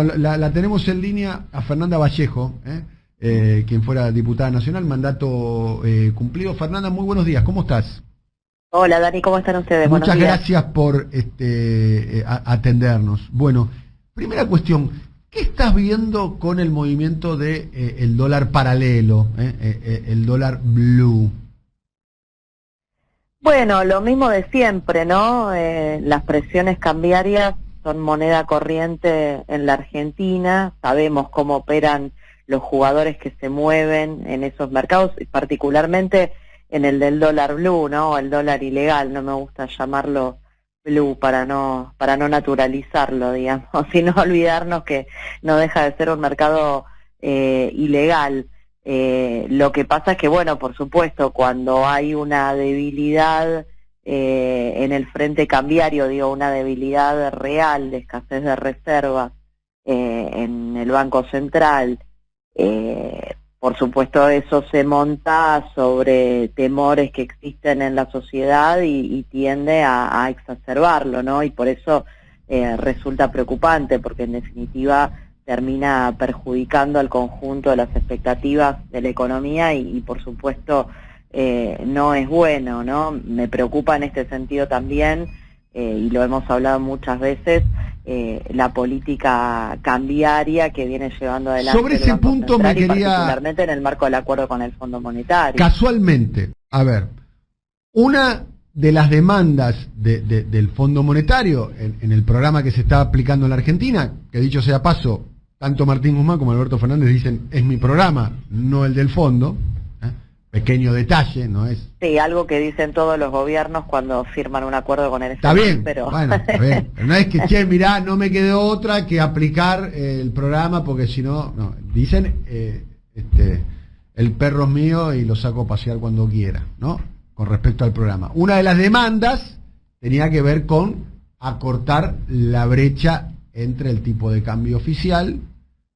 La tenemos en línea a Fernanda Vallejo, quien fuera diputada nacional, mandato cumplido. Fernanda, muy buenos días, ¿cómo estás? Hola Dani, ¿cómo están ustedes? Muchas Buenos días. gracias por atendernos. Bueno, primera cuestión, ¿qué estás viendo con el movimiento de el dólar paralelo, el dólar blue? Bueno, lo mismo de siempre, ¿no? Las presiones cambiarias son moneda corriente en la Argentina, sabemos cómo operan los jugadores que se mueven en esos mercados, y particularmente en el del dólar blue, ¿no? El dólar ilegal, no me gusta llamarlo blue para no naturalizarlo, digamos, sino olvidarnos que no deja de ser un mercado ilegal. Lo que pasa es que, bueno, por supuesto, cuando hay una debilidad en el frente cambiario, digo, una debilidad real de escasez de reservas en el Banco Central, por supuesto eso se monta sobre temores que existen en la sociedad y tiende a exacerbarlo, ¿no? Y por eso resulta preocupante, porque en definitiva termina perjudicando al conjunto de las expectativas de la economía y por supuesto no es bueno, ¿no? Me preocupa en este sentido también, y lo hemos hablado muchas veces, la política cambiaria que viene llevando adelante Sobre ese punto me quería... particularmente en el marco del acuerdo con el Fondo Monetario. Casualmente, a ver, una de las demandas del Fondo Monetario en el programa que se está aplicando en la Argentina, que dicho sea paso, tanto Martín Guzmán como Alberto Fernández dicen, es mi programa, no el del fondo, pequeño detalle, ¿no es? Sí, algo que dicen todos los gobiernos cuando firman un acuerdo con el Está FMI, bien, pero... bueno, está bien. Pero no es que, che, mirá, no me quedó otra que aplicar el programa, porque si no, no, dicen, el perro es mío y lo saco a pasear cuando quiera, ¿no? Con respecto al programa. Una de las demandas tenía que ver con acortar la brecha entre el tipo de cambio oficial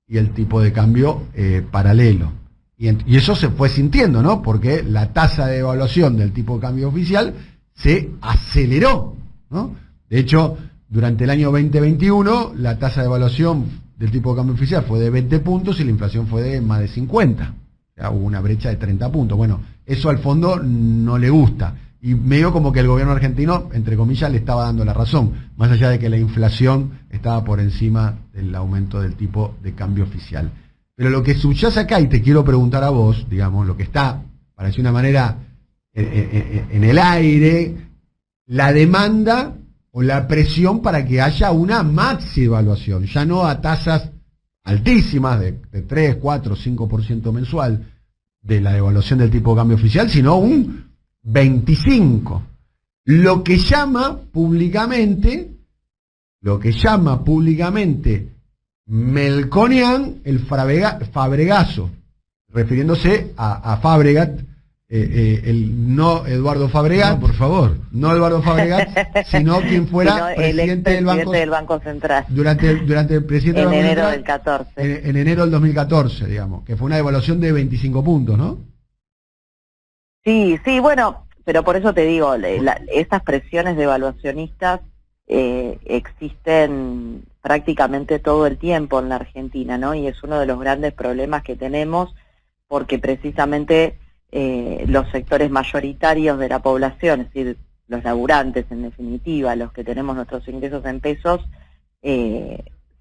y el tipo de cambio paralelo. Y eso se fue sintiendo, ¿no? Porque la tasa de devaluación del tipo de cambio oficial se aceleró, ¿no? De hecho, durante el año 2021, la tasa de devaluación del tipo de cambio oficial fue de 20 puntos y la inflación fue de más de 50. O sea, hubo una brecha de 30 puntos. Bueno, eso al fondo no le gusta. Y medio como que el gobierno argentino, entre comillas, le estaba dando la razón, más allá de que la inflación estaba por encima del aumento del tipo de cambio oficial. Pero lo que subyace acá, y te quiero preguntar a vos, digamos, lo que está, para decir una manera, en el aire, la demanda o la presión para que haya una maxi evaluación, ya no a tasas altísimas de 3, 4, 5% mensual de la devaluación del tipo de cambio oficial, sino un 25%. Lo que llama públicamente Melconian el Fabregazo, refiriéndose a Fabregat, no Eduardo Fabregat, no, por favor, no Eduardo Fabregat, sino quien fuera presidente del Banco Central durante el presidente del Banco enero Central, del 14. En enero del 2014, digamos, que fue una devaluación de 25 puntos, ¿no? Sí, bueno, pero por eso te digo, estas presiones devaluacionistas existen prácticamente todo el tiempo en la Argentina, ¿no? Y es uno de los grandes problemas que tenemos, porque precisamente los sectores mayoritarios de la población, es decir, los laburantes en definitiva, los que tenemos nuestros ingresos en pesos,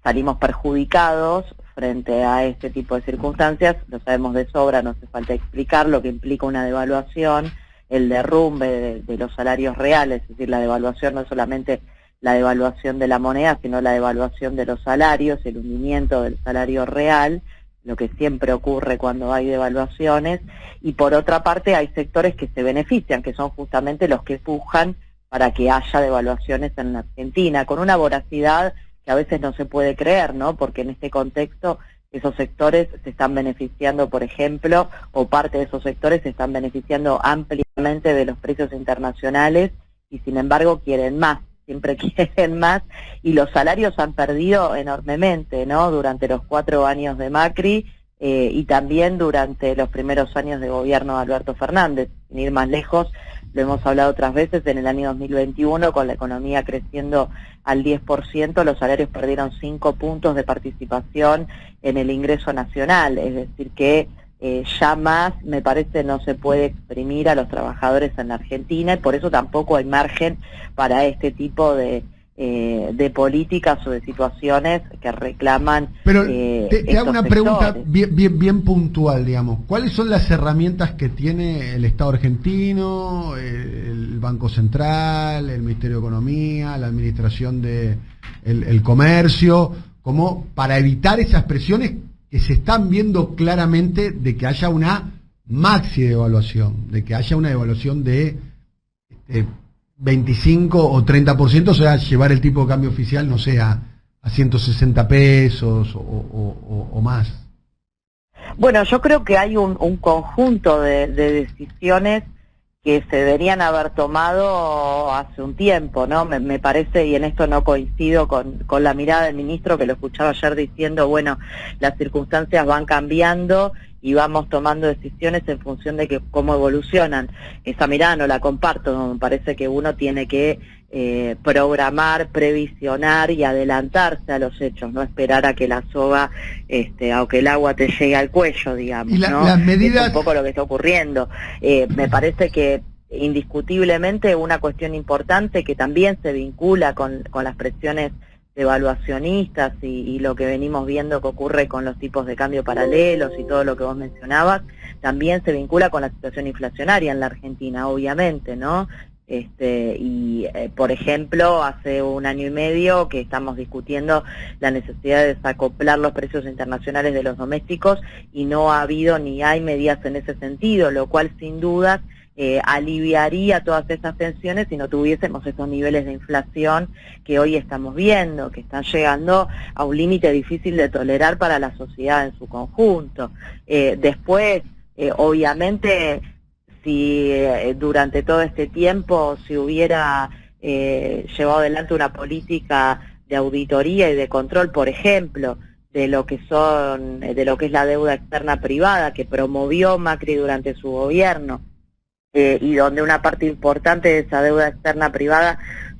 salimos perjudicados frente a este tipo de circunstancias. Lo sabemos de sobra, no hace falta explicar lo que implica una devaluación, el derrumbe de los salarios reales, es decir, la devaluación no es solamente la devaluación de la moneda, sino la devaluación de los salarios, el hundimiento del salario real, lo que siempre ocurre cuando hay devaluaciones, y por otra parte hay sectores que se benefician, que son justamente los que pujan para que haya devaluaciones en la Argentina, con una voracidad que a veces no se puede creer, ¿no? Porque en este contexto esos sectores se están beneficiando, por ejemplo, o parte de esos sectores se están beneficiando ampliamente de los precios internacionales y sin embargo quieren más. Siempre quieren más, y los salarios han perdido enormemente, ¿no? Durante los 4 años de Macri y también durante los primeros años de gobierno de Alberto Fernández. Sin ir más lejos, lo hemos hablado otras veces, en el año 2021, con la economía creciendo al 10%, los salarios perdieron 5 puntos de participación en el ingreso nacional, es decir que ya más, me parece, no se puede exprimir a los trabajadores en la Argentina, y por eso tampoco hay margen para este tipo de políticas o de situaciones que reclaman. Pero te hago una pregunta bien puntual, digamos. ¿Cuáles son las herramientas que tiene el Estado argentino, el Banco Central, el Ministerio de Economía, la Administración de el Comercio, como para evitar esas presiones que se están viendo claramente de que haya una maxi devaluación, de que haya una devaluación de 25 o 30%, o sea, llevar el tipo de cambio oficial, no sé, a 160 pesos o más? Bueno, yo creo que hay un conjunto de decisiones que se deberían haber tomado hace un tiempo, ¿no? Me parece, y en esto no coincido con la mirada del ministro, que lo escuchaba ayer diciendo, bueno, las circunstancias van cambiando y vamos tomando decisiones en función de cómo evolucionan. Esa mirada no la comparto, me parece que uno tiene que programar, previsionar y adelantarse a los hechos, no esperar a que la soga, o que el agua te llegue al cuello, digamos, ¿no? Las medidas... Es un poco lo que está ocurriendo. Me parece que indiscutiblemente una cuestión importante que también se vincula con las presiones evaluacionistas y lo que venimos viendo que ocurre con los tipos de cambio paralelos y todo lo que vos mencionabas, también se vincula con la situación inflacionaria en la Argentina, obviamente, ¿no? Por ejemplo, hace 1 año y medio que estamos discutiendo la necesidad de desacoplar los precios internacionales de los domésticos y no ha habido ni hay medidas en ese sentido, lo cual sin duda aliviaría todas esas tensiones si no tuviésemos esos niveles de inflación que hoy estamos viendo, que están llegando a un límite difícil de tolerar para la sociedad en su conjunto. Después, obviamente, si durante todo este tiempo se hubiera llevado adelante una política de auditoría y de control, por ejemplo, de lo que es la deuda externa privada que promovió Macri durante su gobierno, y donde una parte importante de esa deuda externa privada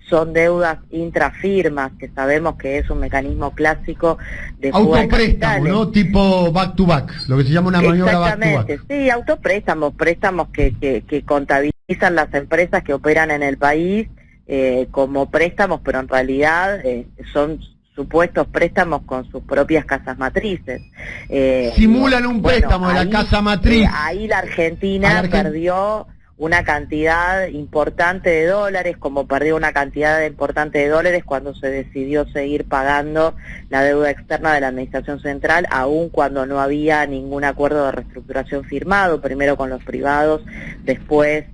son deudas intrafirmas, que sabemos que es un mecanismo clásico de fuga de autopréstamo, ¿no? Tipo back to back, lo que se llama una maniobra back to back. Exactamente, sí, autopréstamos, préstamos que contabilizan las empresas que operan en el país como préstamos, pero en realidad son supuestos préstamos con sus propias casas matrices. Simulan un préstamo de la casa matriz. Ahí la Argentina perdió una cantidad importante de dólares, como perdió una cantidad importante de dólares cuando se decidió seguir pagando la deuda externa de la Administración Central, aun cuando no había ningún acuerdo de reestructuración firmado, primero con los privados, después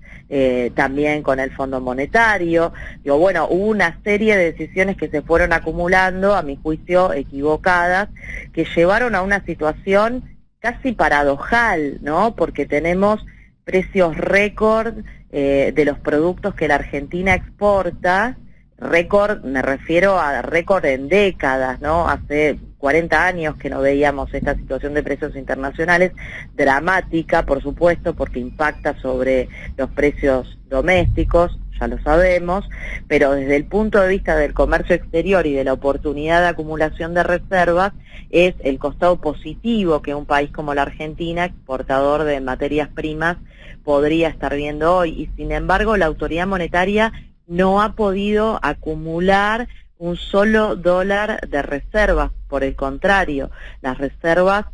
también con el Fondo Monetario. Hubo una serie de decisiones que se fueron acumulando, a mi juicio equivocadas, que llevaron a una situación casi paradojal, ¿no? Porque tenemos precios récord de los productos que la Argentina exporta, récord, me refiero a récord en décadas, ¿no? Hace 40 años que no veíamos esta situación de precios internacionales, dramática, por supuesto, porque impacta sobre los precios domésticos, ya lo sabemos, pero desde el punto de vista del comercio exterior y de la oportunidad de acumulación de reservas, es el costado positivo que un país como la Argentina, exportador de materias primas, podría estar viendo hoy. Y sin embargo, la autoridad monetaria no ha podido acumular un solo dólar de reservas. Por el contrario, las reservas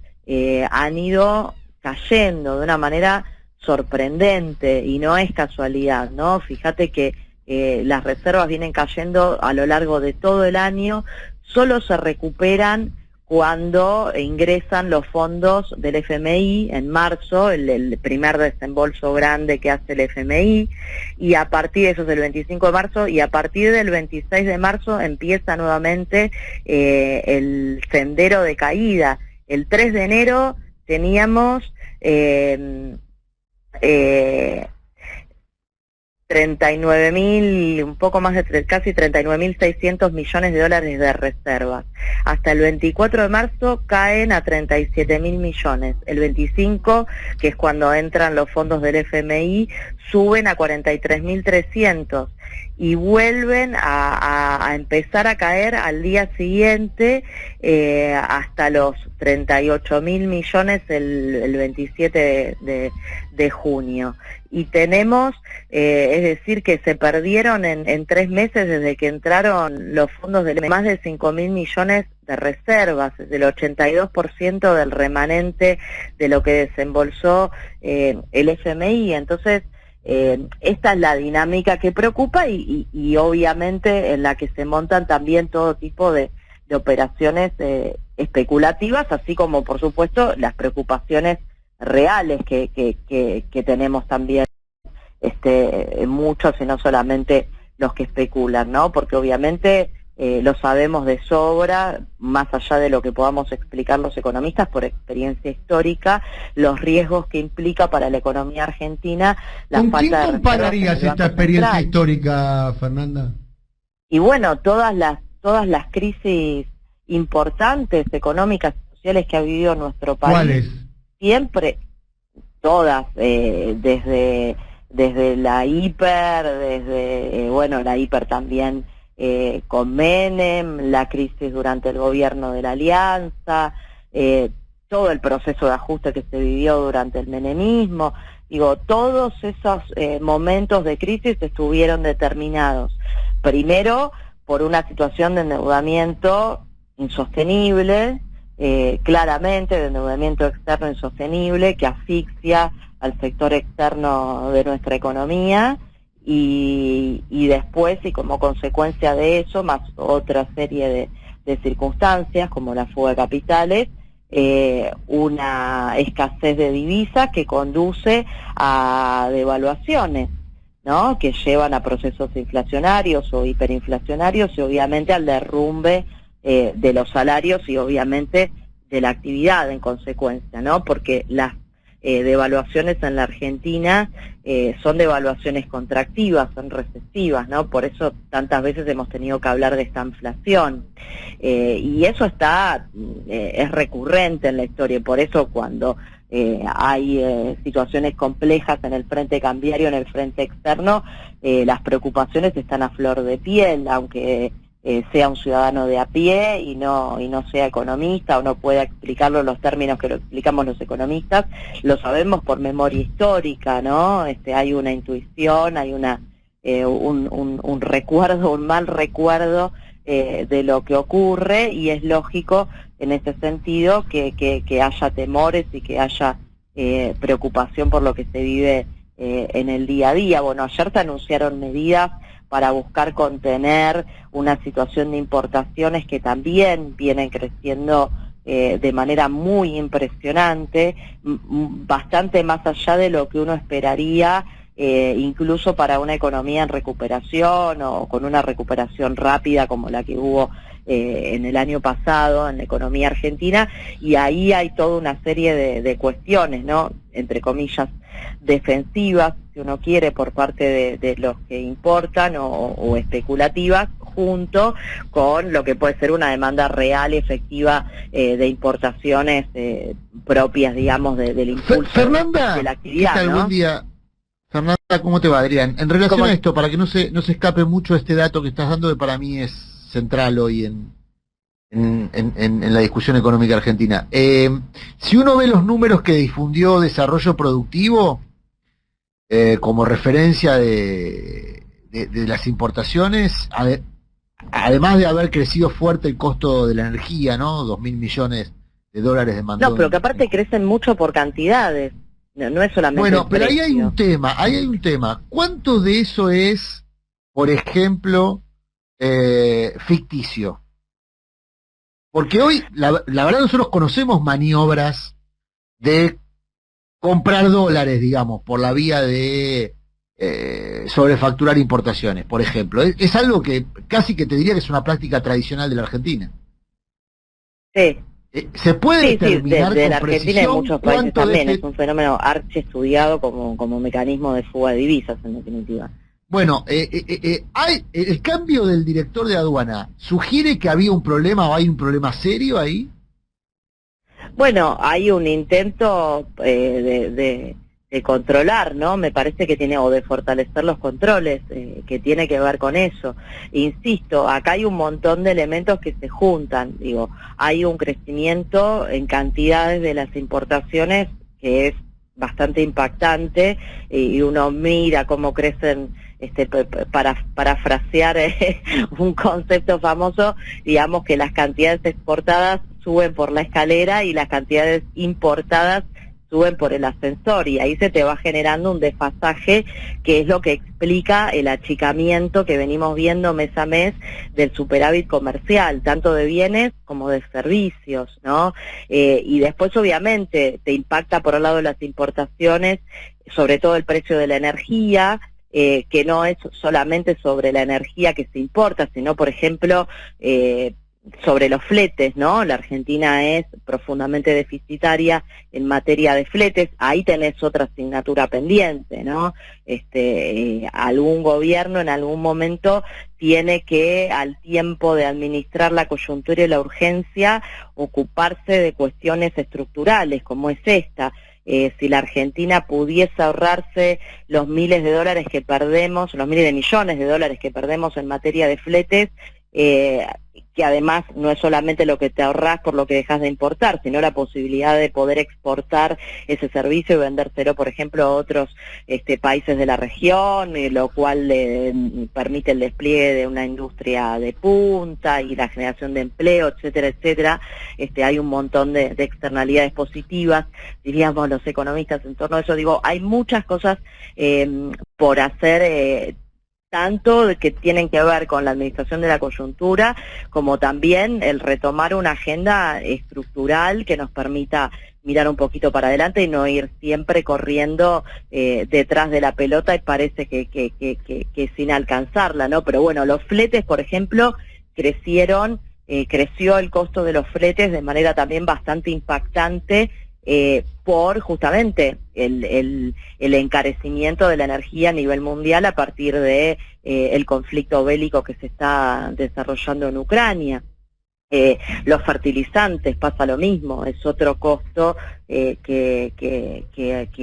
han ido cayendo de una manera sorprendente, y no es casualidad, ¿no? Fíjate que las reservas vienen cayendo a lo largo de todo el año, solo se recuperan cuando ingresan los fondos del FMI en marzo, el primer desembolso grande que hace el FMI, y a partir de eso es el 25 de marzo, y a partir del 26 de marzo empieza nuevamente el sendero de caída. El 3 de enero teníamos 39.000, un poco más de casi 39.600 millones de dólares de reservas. Hasta el 24 de marzo caen a 37.000 millones. El 25, que es cuando entran los fondos del FMI, suben a 43.300 y vuelven a empezar a caer al día siguiente hasta los 38.000 millones el 27 de junio. Y tenemos, es decir, que se perdieron en 3 meses desde que entraron los fondos de más de 5.000 millones de reservas, es el 82% del remanente de lo que desembolsó el FMI. Entonces, esta es la dinámica que preocupa y obviamente en la que se montan también todo tipo de operaciones especulativas, así como por supuesto las preocupaciones reales que tenemos también muchos y no solamente los que especulan, ¿no? Porque obviamente lo sabemos de sobra, más allá de lo que podamos explicar los economistas por experiencia histórica, los riesgos que implica para la economía argentina la ¿Con falta quién de compararías esta experiencia histórica, Fernanda? Y bueno, todas las crisis importantes económicas y sociales que ha vivido nuestro país. ¿Cuáles? Siempre, todas, desde la hiper, la hiper también con Menem, la crisis durante el gobierno de la Alianza, todo el proceso de ajuste que se vivió durante el menemismo. Digo, todos esos momentos de crisis estuvieron determinados, primero, por una situación de endeudamiento insostenible, claramente de endeudamiento externo insostenible que asfixia al sector externo de nuestra economía y después y como consecuencia de eso, más otra serie de circunstancias como la fuga de capitales, una escasez de divisas que conduce a devaluaciones, ¿no? Que llevan a procesos inflacionarios o hiperinflacionarios y obviamente al derrumbe de los salarios y obviamente de la actividad en consecuencia, ¿no? Porque las devaluaciones en la Argentina son devaluaciones contractivas, son recesivas, ¿no? Por eso tantas veces hemos tenido que hablar de esta inflación. Y eso es recurrente en la historia, y por eso cuando hay situaciones complejas en el frente cambiario, en el frente externo, las preocupaciones están a flor de piel, aunque sea un ciudadano de a pie y no sea economista o no pueda explicarlo en los términos que lo explicamos los economistas, lo sabemos por memoria histórica, ¿no? Hay una intuición, hay un recuerdo, un mal recuerdo de lo que ocurre, y es lógico en ese sentido que haya temores y que haya preocupación por lo que se vive en el día a día. Bueno, ayer se anunciaron medidas para buscar contener una situación de importaciones que también vienen creciendo de manera muy impresionante, bastante más allá de lo que uno esperaría, incluso para una economía en recuperación o con una recuperación rápida como la que hubo en el año pasado en la economía argentina. Y ahí hay toda una serie de cuestiones, ¿no? Entre comillas, defensivas, si uno quiere, por parte de los que importan o especulativas, junto con lo que puede ser una demanda real y efectiva de importaciones propias, digamos, del impulso Fernanda, de la actividad, ¿qué tal? ¿no? Buen día. Fernanda, ¿cómo te va, Adrián? En relación a esto, para que no se escape mucho este dato que estás dando, que para mí es central hoy en la discusión económica argentina. Si uno ve los números que difundió Desarrollo Productivo como referencia de las importaciones, además de haber crecido fuerte el costo de la energía, ¿no? 2.000 millones de dólares demandó. No, pero que aparte crecen mucho por cantidades, no es solamente. Bueno, pero ahí hay un tema, ¿Cuánto de eso es, por ejemplo, ficticio? Porque hoy, la verdad, nosotros conocemos maniobras de comprar dólares, digamos, por la vía de sobrefacturar importaciones, por ejemplo. Es algo que casi que te diría que es una práctica tradicional de la Argentina. Sí. ¿Se puede determinar de con la Argentina y muchos países también, es un fenómeno archiestudiado como mecanismo de fuga de divisas, en definitiva. Bueno, el cambio del director de aduana sugiere que había un problema o hay un problema serio ahí. Bueno, hay un intento de controlar, ¿no? Me parece que tiene, o de fortalecer los controles, que tiene que ver con eso. Insisto, acá hay un montón de elementos que se juntan, digo, hay un crecimiento en cantidades de las importaciones que es bastante impactante, y uno mira cómo crecen, para parafrasear un concepto famoso, digamos que las cantidades exportadas suben por la escalera y las cantidades importadas suben por el ascensor, y ahí se te va generando un desfasaje que es lo que explica el achicamiento que venimos viendo mes a mes del superávit comercial, tanto de bienes como de servicios, ¿no? Y después obviamente te impacta por el lado de las importaciones, sobre todo el precio de la energía, que no es solamente sobre la energía que se importa, sino por ejemplo sobre los fletes, ¿no? La Argentina es profundamente deficitaria en materia de fletes, ahí tenés otra asignatura pendiente, ¿no? Algún gobierno en algún momento tiene que, al tiempo de administrar la coyuntura y la urgencia, ocuparse de cuestiones estructurales, como es esta. Si la Argentina pudiese ahorrarse los miles de dólares que perdemos, los miles de millones de dólares que perdemos en materia de fletes, que además no es solamente lo que te ahorrás por lo que dejas de importar, sino la posibilidad de poder exportar ese servicio y vendérselo, por ejemplo, a otros países de la región, lo cual permite el despliegue de una industria de punta y la generación de empleo, etcétera, etcétera. Hay un montón de externalidades positivas, diríamos los economistas, en torno a eso. Digo, hay muchas cosas por hacer, tanto que tienen que ver con la administración de la coyuntura, como también el retomar una agenda estructural que nos permita mirar un poquito para adelante y no ir siempre corriendo detrás de la pelota, y parece que sin alcanzarla, ¿no? Pero bueno, los fletes, por ejemplo, creció el costo de los fletes de manera también bastante impactante, por justamente el encarecimiento de la energía a nivel mundial a partir de el conflicto bélico que se está desarrollando en Ucrania. Los fertilizantes pasa lo mismo, es otro costo que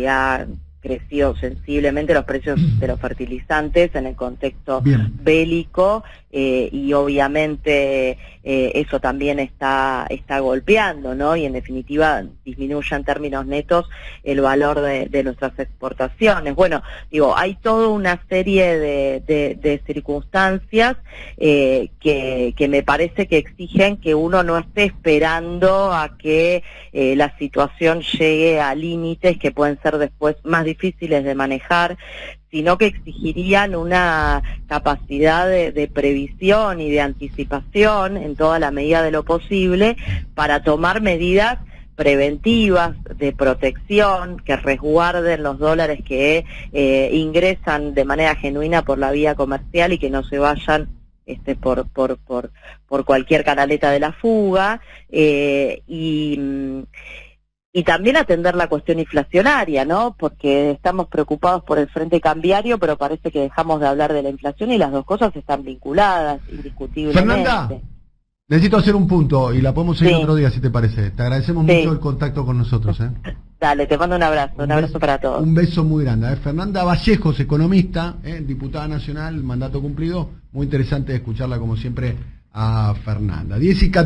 ha crecido sensiblemente los precios de los fertilizantes en el contexto bélico, y obviamente eso también está golpeando, ¿no? Y en definitiva disminuye en términos netos el valor de nuestras exportaciones. Bueno, digo, hay toda una serie de circunstancias que me parece que exigen que uno no esté esperando a que la situación llegue a límites que pueden ser después más difíciles de manejar, sino que exigirían una capacidad de previsión y de anticipación en toda la medida de lo posible para tomar medidas preventivas, de protección, que resguarden los dólares que ingresan de manera genuina por la vía comercial y que no se vayan por cualquier canaleta de la fuga, y también atender la cuestión inflacionaria, ¿no? Porque estamos preocupados por el frente cambiario, pero parece que dejamos de hablar de la inflación, y las dos cosas están vinculadas, indiscutiblemente. Fernanda, necesito hacer un punto y la podemos seguir otro día, si te parece. Te agradecemos mucho el contacto con nosotros, ¿eh? Dale, te mando un abrazo, un abrazo para todos. Un beso muy grande. Fernanda Vallejos, economista, diputada nacional, mandato cumplido. Muy interesante escucharla, como siempre, a Fernanda. 10 y 14.